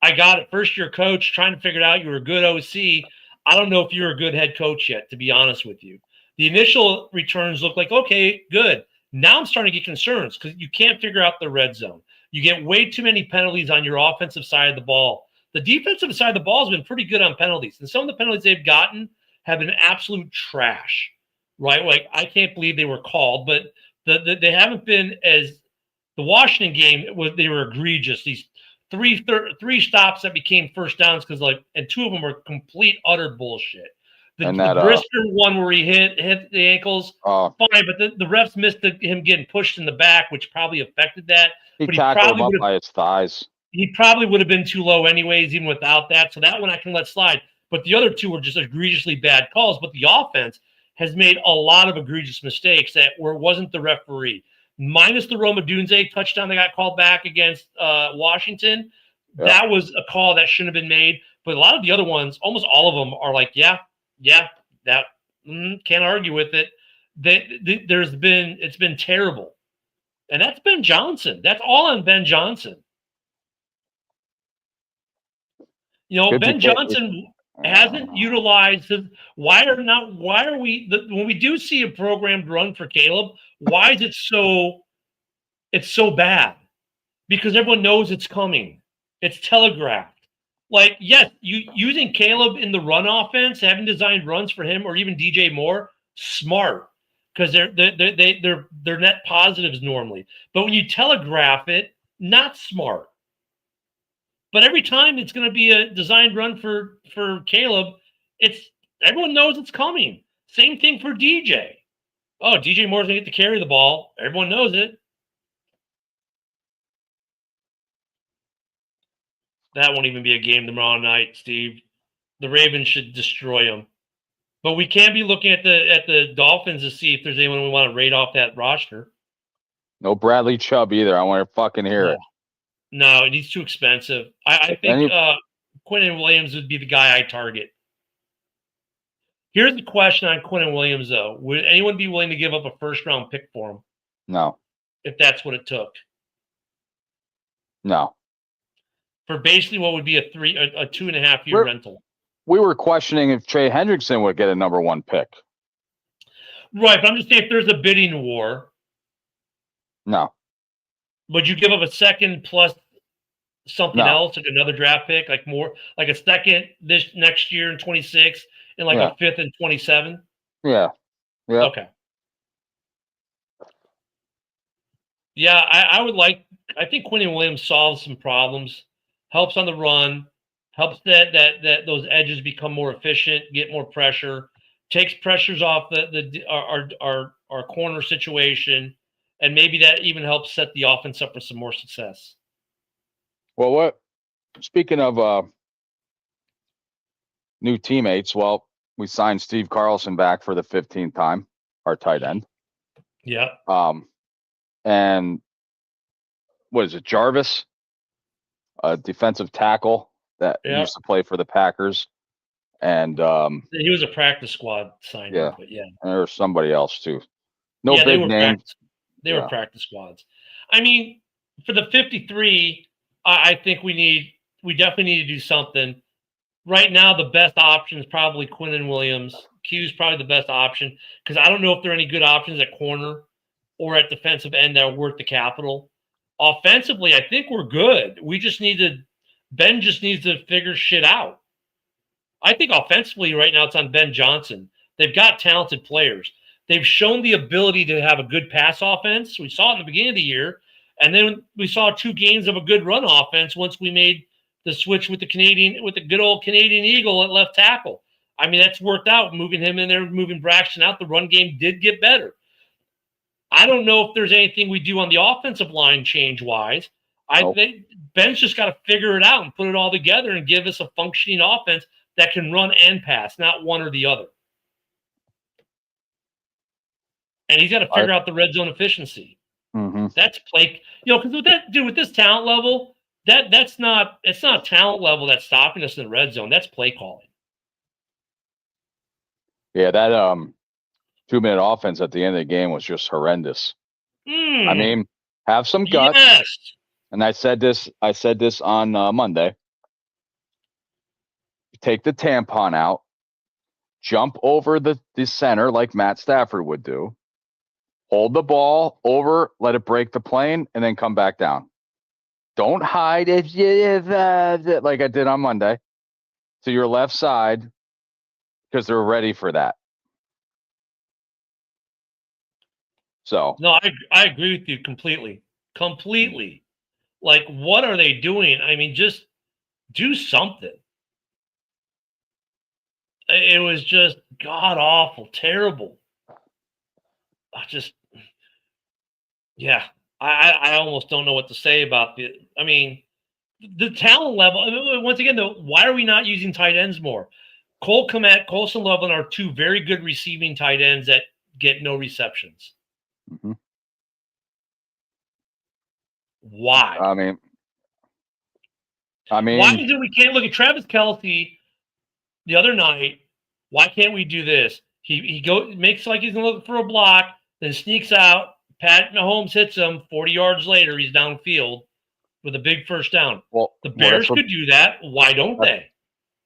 Speaker 2: I got it. First year coach trying to figure it out. You were a good OC. I don't know if you're a good head coach yet, to be honest with you. The initial returns look like, okay, good. Now I'm starting to get concerns because you can't figure out the red zone. You get way too many penalties on your offensive side of the ball. The defensive side of the ball has been pretty good on penalties. And some of the penalties they've gotten have been absolute trash, right? Like, I can't believe they were called, but they haven't been as the Washington game, they were egregious. These three stops that became first downs and two of them were complete utter bullshit. The Brisker one where he hit the ankles, fine, but the refs missed him getting pushed in the back, which probably affected that.
Speaker 3: He tackled him up by his thighs.
Speaker 2: He probably would have been too low anyways, even without that. So that one I can let slide. But the other two were just egregiously bad calls. But the offense has made a lot of egregious mistakes where it wasn't the referee. Minus the Roma Dunze touchdown that got called back against Washington. Yep. That was a call that shouldn't have been made. But a lot of the other ones, almost all of them are like, that can't argue with it. It's been terrible. And that's Ben Johnson. That's all on Ben Johnson. Ben Johnson hasn't utilized his. Why are we when we do see a programmed run for Caleb? Why is it so? It's so bad because everyone knows it's coming. It's telegraphed. Like, yes, using Caleb in the run offense, having designed runs for him or even DJ Moore, smart because they're net positives normally. But when you telegraph it, not smart. But every time it's going to be a designed run for Caleb, everyone knows it's coming. Same thing for DJ. Oh, DJ Moore's going to get to carry the ball. Everyone knows it. That won't even be a game tomorrow night, Steve. The Ravens should destroy them. But we can't be looking at the Dolphins to see if there's anyone we want to rate off that roster.
Speaker 3: No Bradley Chubb either. I want to fucking hear it.
Speaker 2: No, he's too expensive. I think Quinnen Williams would be the guy I target. Here's the question on Quinnen Williams, though. Would anyone be willing to give up a first-round pick for him?
Speaker 3: No.
Speaker 2: If that's what it took.
Speaker 3: No.
Speaker 2: For basically what would be a 2.5-year rental.
Speaker 3: We were questioning if Trey Hendrickson would get a number one pick.
Speaker 2: Right, but I'm just saying if there's a bidding war.
Speaker 3: No.
Speaker 2: Would you give up a second plus something else, like another draft pick, like a second this next year in 26 and a fifth in 27?
Speaker 3: Yeah. Yeah.
Speaker 2: Okay. Yeah, I think Quinnen Williams solves some problems, helps on the run, helps that those edges become more efficient, get more pressure, takes pressures off our corner situation. And maybe that even helps set the offense up for some more success.
Speaker 3: Well, speaking of new teammates, we signed Steve Carlson back for the 15th time, our tight end.
Speaker 2: Yeah.
Speaker 3: And what is it, Jarvis? A defensive tackle that used to play for the Packers. And
Speaker 2: he was a practice squad signing.
Speaker 3: Yeah.
Speaker 2: But yeah.
Speaker 3: And there was somebody else too. No big name.
Speaker 2: They were practice squads. I mean, for the 53, I think we definitely need to do something. Right now, the best option is probably Quinnen Williams. Q's probably the best option because I don't know if there are any good options at corner or at defensive end that are worth the capital. Offensively, I think we're good. Ben just needs to figure shit out. I think offensively right now it's on Ben Johnson. They've got talented players. They've shown the ability to have a good pass offense. We saw it in the beginning of the year. And then we saw 2 games of a good run offense once we made the switch with the good old Canadian Eagle at left tackle. I mean, that's worked out, moving him in there, moving Braxton out. The run game did get better. I don't know if there's anything we do on the offensive line change-wise. I think Ben's just got to figure it out and put it all together and give us a functioning offense that can run and pass, not one or the other. And he's got to figure out the red zone efficiency.
Speaker 3: Mm-hmm.
Speaker 2: That's play, because with this talent level, it's not talent level that's stopping us in the red zone. That's play calling.
Speaker 3: Yeah, that 2-minute offense at the end of the game was just horrendous. I mean, have some guts.
Speaker 2: Yes.
Speaker 3: And I said this on Monday. Take the tampon out jump over the center like Matt Stafford would do, hold the ball over, let it break the plane, and then come back down. Don't hide if you like I did on Monday to your left side because they're ready for that. So
Speaker 2: No, I agree with you completely. Completely. Like, what are they doing? I mean, just do something. It was just god awful, terrible. Yeah. I almost don't know what to say about the. I mean, the talent level. I mean, once again, though, why are we not using tight ends more? Cole Kmet, Colson Loveland are two very good receiving tight ends that get no receptions.
Speaker 3: mm-hmm.
Speaker 2: Why?
Speaker 3: I mean,
Speaker 2: Why is it we can't look at Travis Kelce the other night? Why can't we do this? He makes like he's looking for a block, then sneaks out. Pat Mahomes hits him. 40 yards later, he's downfield with a big first down.
Speaker 3: Well,
Speaker 2: The Bears could do that. Why don't they?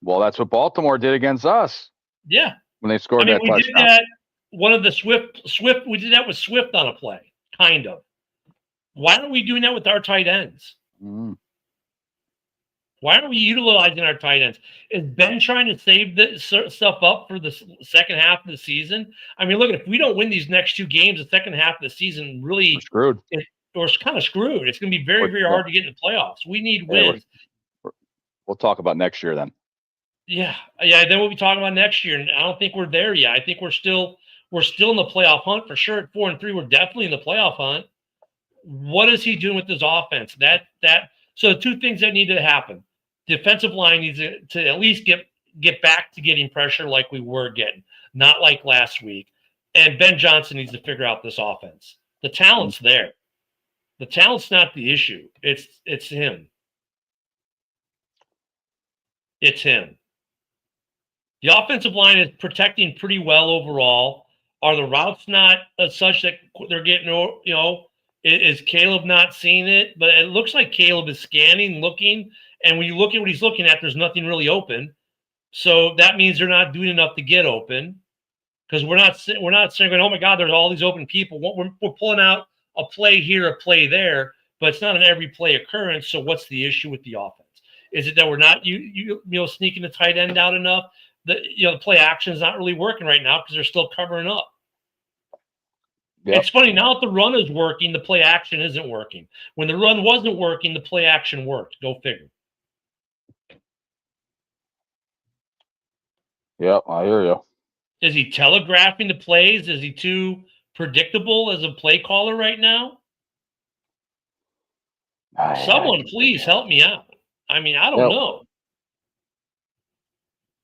Speaker 3: Well, that's what Baltimore did against us.
Speaker 2: Yeah,
Speaker 3: when they scored that touchdown.
Speaker 2: We did that. One of the Swift. We did that with Swift on a play, kind of. Why aren't we doing that with our tight ends?
Speaker 3: Mm.
Speaker 2: Why aren't we utilizing our tight ends? Is Ben trying to save this stuff up for the second half of the season? I mean, look, if we don't win these next two games, the second half of the season really
Speaker 3: we're screwed.
Speaker 2: We're kind of screwed. It's going to be very, very hard to get in the playoffs. We need wins.
Speaker 3: We'll talk about next year then.
Speaker 2: Yeah. Then we'll be talking about next year, and I don't think we're there yet. I think we're still in the playoff hunt for sure. At 4-3, we're definitely in the playoff hunt. What is he doing with his offense? So two things that need to happen. Defensive line needs to at least get back to getting pressure like we were getting, not like last week. And Ben Johnson needs to figure out this offense. The talent's there. The talent's not the issue. It's him. It's him. The offensive line is protecting pretty well overall. Are the routes not such that they're getting, is Caleb not seeing it? But it looks like Caleb is scanning, looking, and when you look at what he's looking at, there's nothing really open. So that means they're not doing enough to get open, because we're not saying, oh my God, there's all these open people. We're pulling out a play here, a play there, but it's not an every play occurrence. So what's the issue with the offense? Is it that we're not sneaking the tight end out enough? The play action is not really working right now because they're still covering up. Yep. It's funny, now that the run is working, the play action isn't working. When the run wasn't working, the play action worked. Go figure.
Speaker 3: Yep, I hear you.
Speaker 2: Is he telegraphing the plays? Is he too predictable as a play caller right now? Someone please help me out. I mean, I don't know.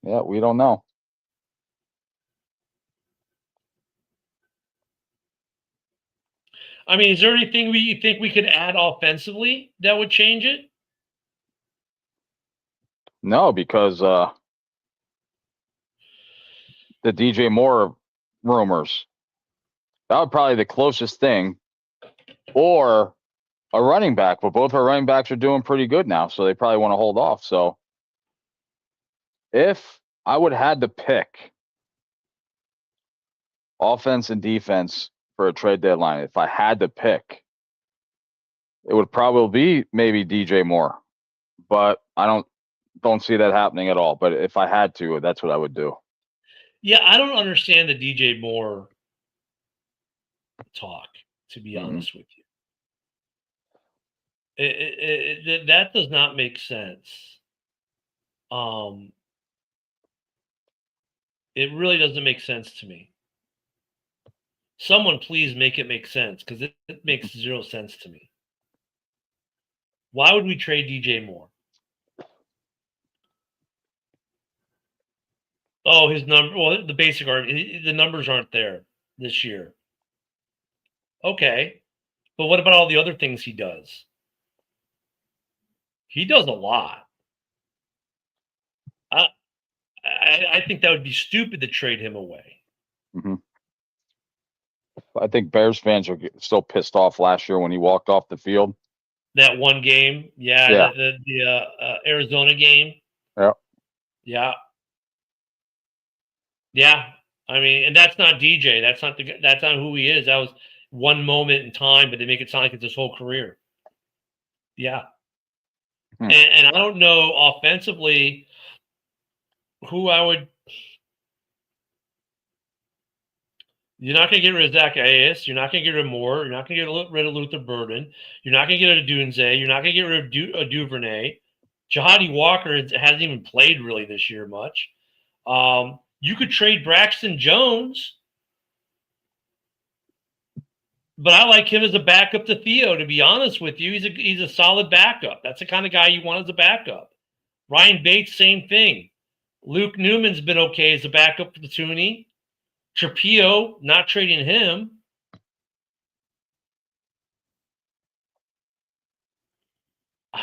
Speaker 3: Yeah, we don't know.
Speaker 2: I mean, is there anything you think we could add offensively that would change it?
Speaker 3: No, because the DJ Moore rumors, that would probably be the closest thing, or a running back, but both our running backs are doing pretty good now, so they probably want to hold off. So if I would have had to pick offense and defense for a trade deadline, if I had to pick, it would probably be maybe DJ Moore, but I don't see that happening at all. But if I had to, that's what I would do.
Speaker 2: Yeah, I don't understand the DJ Moore talk, to be honest with you. That does not make sense. It really doesn't make sense to me. Someone please make it make sense, because it makes zero sense to me. Why would we trade DJ Moore? Oh, his number. Well, the basic argument, the numbers aren't there this year. Okay, but what about all the other things he does? He does a lot. I think that would be stupid to trade him away.
Speaker 3: Mm-hmm. I think Bears fans are still pissed off last year when he walked off the field.
Speaker 2: That one game, the Arizona game.
Speaker 3: Yeah.
Speaker 2: Yeah. Yeah. I mean, and that's not DJ. That's not who he is. That was one moment in time, but they make it sound like it's his whole career. Yeah.
Speaker 3: Hmm.
Speaker 2: And I don't know offensively who I would. You're not going to get rid of Zacchaeus. You're not going to get rid of Moore. You're not going to get rid of Luther Burden. You're not going to get rid of Dunze. You're not going to get rid of Duvernay. Jahadi Walker hasn't even played really this year much. You could trade Braxton Jones, but I like him as a backup to Theo. To be honest with you, he's a solid backup. That's the kind of guy you want as a backup. Ryan Bates, same thing. Luke Newman's been okay as a backup for the Tooney. Trapio, not trading him.
Speaker 3: I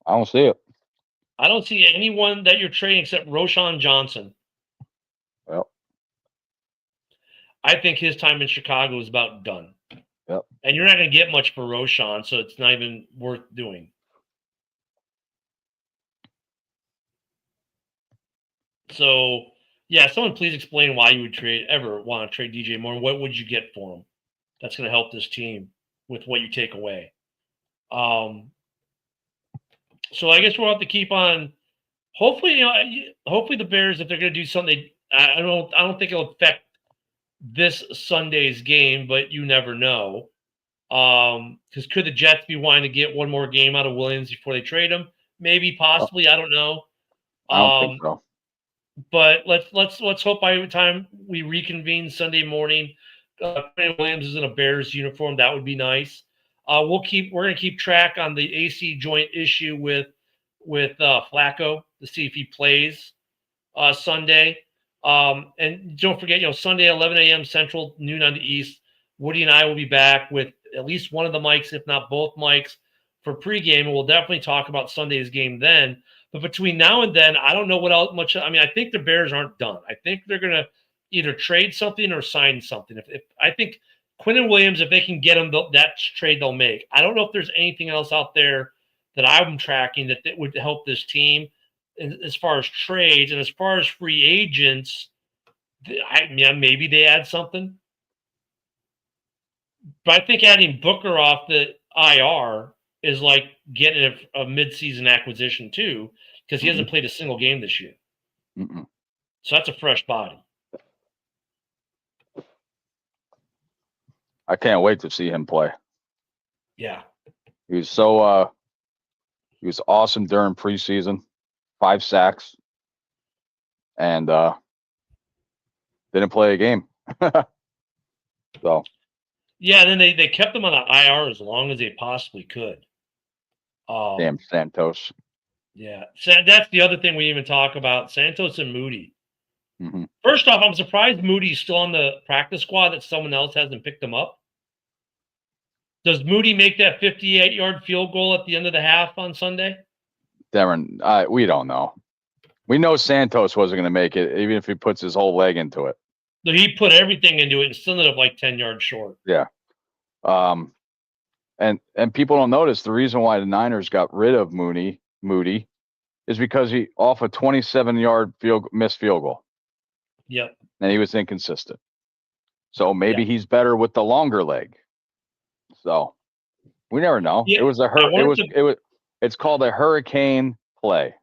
Speaker 3: don't see it.
Speaker 2: I don't see anyone that you're trading except Roshan Johnson.
Speaker 3: Well,
Speaker 2: I think his time in Chicago is about done.
Speaker 3: yep.
Speaker 2: And you're not going to get much for Roshan, so it's not even worth doing. So, yeah, someone please explain why you would ever want to trade DJ Moore, and what would you get for him? That's going to help this team with what you take away. So I guess we'll have to keep on. Hopefully, hopefully the Bears, if they're going to do something, I don't think it'll affect this Sunday's game, but you never know. Because could the Jets be wanting to get one more game out of Williams before they trade him? Maybe, possibly. I don't know.
Speaker 3: I don't think so.
Speaker 2: But let's hope by the time we reconvene Sunday morning, Williams is in a Bears uniform. That would be nice. We're gonna keep track on the AC joint issue with Flacco to see if he plays Sunday. And don't forget, Sunday 11 a.m. Central, noon on the East. Woody and I will be back with at least one of the mics, if not both mics, for pregame, and we'll definitely talk about Sunday's game then. But between now and then, I don't know what else much. I mean, I think the Bears aren't done. I think they're going to either trade something or sign something. If I think Quinnen Williams, if they can get him, that trade they'll make. I don't know if there's anything else out there that I'm tracking that would help this team as far as trades and as far as free agents. Maybe they add something. But I think adding Booker off the IR is like getting a midseason acquisition too, because he hasn't played a single game this year.
Speaker 3: Mm-mm.
Speaker 2: So that's a fresh body.
Speaker 3: I can't wait to see him play.
Speaker 2: Yeah.
Speaker 3: He was awesome during preseason, 5 sacks, and didn't play a game. So.
Speaker 2: Yeah, and then they kept him on the IR as long as they possibly could.
Speaker 3: Damn Santos.
Speaker 2: Yeah, that's the other thing we even talk about, Santos and Moody.
Speaker 3: Mm-hmm.
Speaker 2: First off, I'm surprised Moody's still on the practice squad, that someone else hasn't picked him up. Does Moody make that 58-yard field goal at the end of the half on Sunday?
Speaker 3: Darren, we don't know. We know Santos wasn't going to make it, even if he puts his whole leg into it.
Speaker 2: So he put everything into it and still ended up like 10 yards short.
Speaker 3: Yeah. And people don't notice the reason why the Niners got rid of Moody is because he off a 27-yard missed field goal.
Speaker 2: Yep.
Speaker 3: And he was inconsistent. So maybe he's better with the longer leg. So we never know.
Speaker 2: Yeah,
Speaker 3: it's called a hurricane play.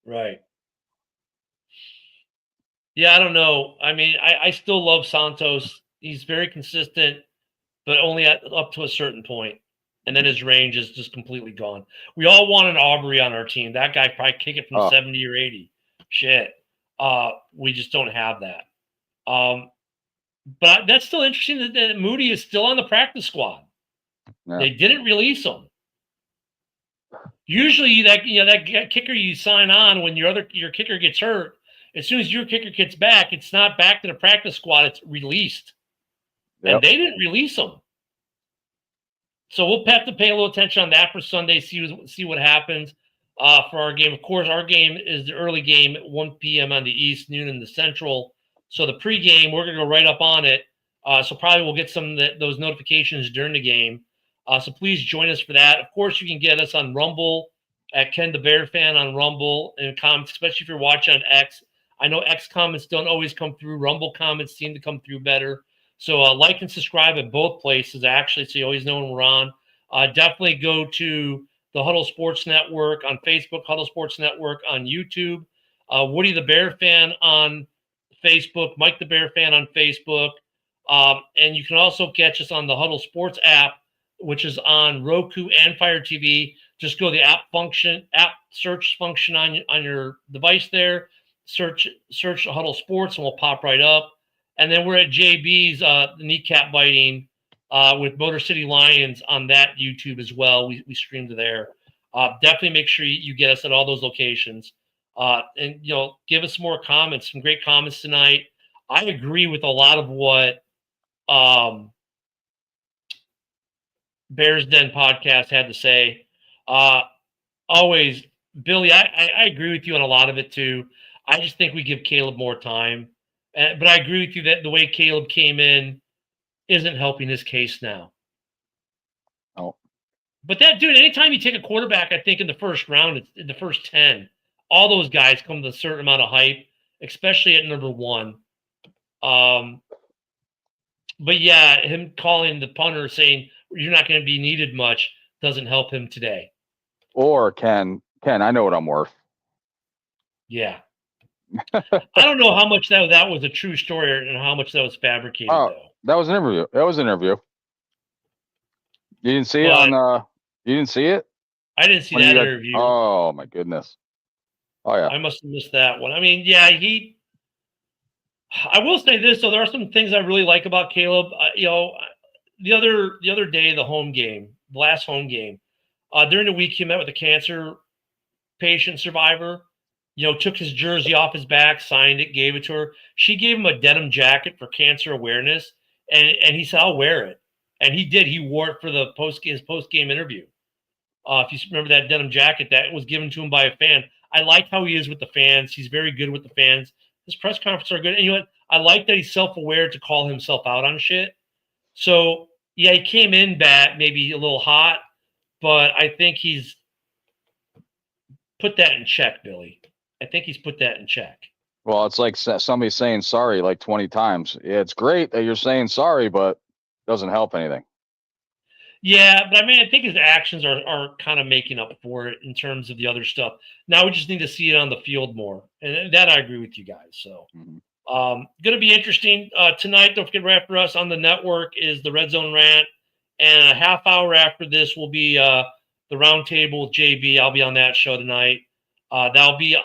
Speaker 2: Right. Yeah, I don't know. I mean, I still love Santos. He's very consistent, but only up to a certain point. And then his range is just completely gone. We all want an Aubrey on our team. That guy probably kick it from 70 or 80. Shit. We just don't have that. But that's still interesting that Moody is still on the practice squad. Yeah. They didn't release him. Usually that kicker you sign on when your kicker gets hurt, as soon as your kicker gets back, it's not back to the practice squad, it's released. Yep. And they didn't release him. So we'll have to pay a little attention on that for Sunday, see what happens for our game. Of course, our game is the early game at 1 p.m. on the East, noon in the Central. So the pregame, we're going to go right up on it. So probably we'll get some of those notifications during the game. So please join us for that. Of course, you can get us on Rumble at Ken the Bear Fan on Rumble and comments, especially if you're watching on X. I know X comments don't always come through. Rumble comments seem to come through better. So like and subscribe at both places, actually, so you always know when we're on. Definitely go to the Huddle Sports Network on Facebook, Huddle Sports Network on YouTube, Woody the Bear Fan on Facebook, Mike the Bear Fan on Facebook. And you can also catch us on the Huddle Sports app, which is on Roku and Fire TV. Just go to the app search function on your device there. Search Huddle Sports and we'll pop right up. And then we're at JB's the kneecap biting with Motor City Lions on that YouTube as well. We streamed there. Definitely make sure you get us at all those locations. And give us more comments. Some great comments tonight. I agree with a lot of what Bears Den podcast had to say. Always, Billy, I agree with you on a lot of it too. I just think we give Caleb more time. But I agree with you that the way Caleb came in isn't helping his case now.
Speaker 3: Oh.
Speaker 2: But that dude, anytime you take a quarterback, I think in the first round, it's in the first 10, all those guys come with a certain amount of hype, especially at number 1. But yeah, him calling the punter saying you're not going to be needed much doesn't help him today.
Speaker 3: Or Ken, I know what I'm worth.
Speaker 2: Yeah. I don't know how much that was a true story and how much that was fabricated, though.
Speaker 3: That was an interview. You didn't see it you didn't see it?
Speaker 2: I didn't see that interview.
Speaker 3: Oh my goodness. Oh yeah.
Speaker 2: I must have missed that one. I mean, yeah, I will say this, though, there are some things I really like about Caleb. The other day, the last home game, during the week, he met with a cancer patient survivor. Took his jersey off his back, signed it, gave it to her. She gave him a denim jacket for cancer awareness, and he said, "I'll wear it." And he did. He wore it for his post-game interview. If you remember that denim jacket, that was given to him by a fan. I like how he is with the fans. He's very good with the fans. His press conferences are good. And you know what? I like that he's self-aware to call himself out on shit. So, yeah, he came in bad, maybe a little hot, but I think he's put that in check, Billy. I think he's put that in check.
Speaker 3: Well, it's like somebody saying sorry like 20 times. Yeah, it's great that you're saying sorry, but it doesn't help anything.
Speaker 2: Yeah, but I mean, I think his actions are kind of making up for it in terms of the other stuff. Now we just need to see it on the field more. And that I agree with you guys. So, going to be interesting. Tonight, don't forget, right after us on the network is the Red Zone Rant. And a half hour after this will be the Roundtable with JB. I'll be on that show tonight. That'll be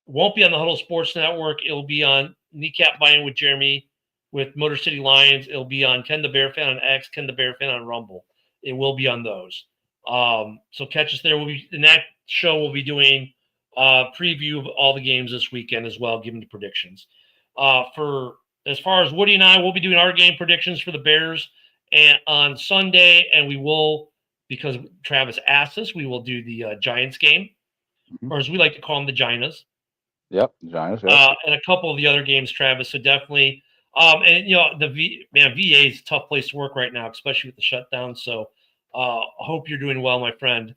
Speaker 2: won't be on the Huddle Sports Network. It'll be on Kneecap Biting with Jeremy with Motor City Lions. It'll be on Ken the Bear Fan on X, Ken the Bear Fan on Rumble. It will be on those. So catch us there. In that show, we'll be doing a preview of all the games this weekend as well, giving the predictions. As far as Woody and I, we'll be doing our game predictions for the Bears and on Sunday, and we will, because Travis asked us, we will do the Giants game, or as we like to call them, the Ginas.
Speaker 3: Yep, Giants. Yep.
Speaker 2: And a couple of the other games, Travis. So definitely, and VA is a tough place to work right now, especially with the shutdown. So I hope you're doing well, my friend.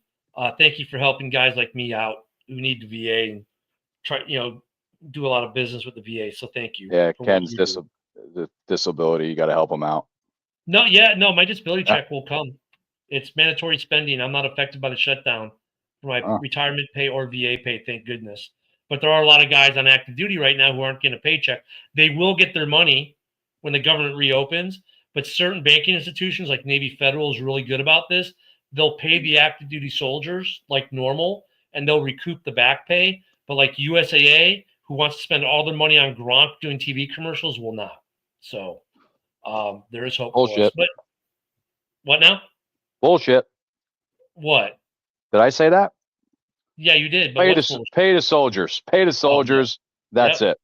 Speaker 2: Thank you for helping guys like me out who need the VA and try, do a lot of business with the VA. So thank you.
Speaker 3: Yeah, Ken's disability. You got to help him out.
Speaker 2: No, my disability check will come. It's mandatory spending. I'm not affected by the shutdown for my retirement pay or VA pay, thank goodness. But there are a lot of guys on active duty right now who aren't getting a paycheck. They will get their money when the government reopens, but certain banking institutions like Navy Federal is really good about this. They'll pay the active duty soldiers like normal, and they'll recoup the back pay. But like USAA, who wants to spend all their money on Gronk doing TV commercials, will not. So there is hope for us. But what now?
Speaker 3: Bullshit.
Speaker 2: What?
Speaker 3: Did I say that?
Speaker 2: Yeah, you did. But
Speaker 3: pay the soldiers. Pay the soldiers. That's it.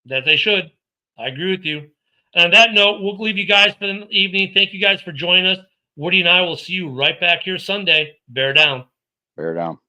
Speaker 2: That they should. I agree with you. And on that note, we'll leave you guys for the evening. Thank you guys for joining us. Woody and I will see you right back here Sunday. Bear down.
Speaker 3: Bear down.